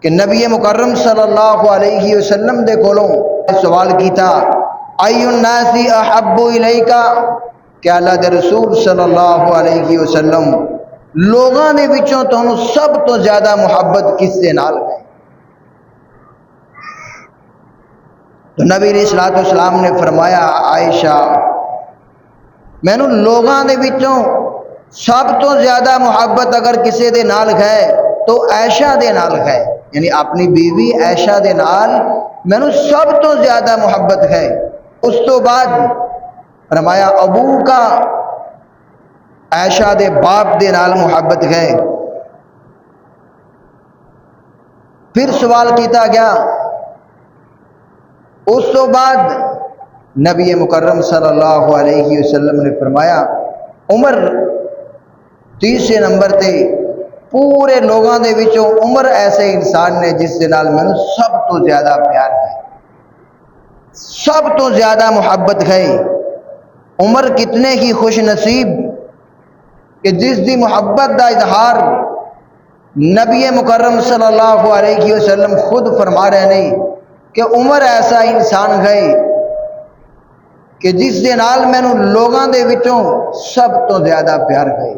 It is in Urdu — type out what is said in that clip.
کہ نبی مکرم صلی اللہ علیہ وسلم دے کولوں سوال کیتا ای الناس احب الیکا کہ اللہ دے رسول صلی اللہ علیہ وسلم لوگاں دے وچوں تانوں سب تو زیادہ محبت کس دے نال ہے؟ تو نبی علیہ الصلوۃ والسلام نے فرمایا عائشہ مینوں لوگاں دے وچوں سب تو زیادہ محبت اگر کسے دے نال ہے تو عائشہ دے نال ہے، یعنی اپنی بیوی عائشہ دے نال مینوں سب تو زیادہ محبت ہے۔ اس تو بعد فرمایا ابو کا عائشہ دے باپ دے نال محبت ہے۔ پھر سوال کیتا گیا، اس تو بعد نبی مکرم صلی اللہ علیہ وسلم نے فرمایا عمر تیسرے نمبر تے پورے لوگاں دے وچوں عمر ایسے انسان نے جس دے نال مینوں سب تو زیادہ پیار ہے، سب تو زیادہ محبت ہے۔ عمر کتنے ہی خوش نصیب کہ جس دی محبت دا اظہار نبی مکرم صلی اللہ علیہ وسلم خود فرما رہے نہیں کہ عمر ایسا انسان ہے کہ جس دے نال مینوں لوگاں دے وچوں سب تو زیادہ پیار ہے۔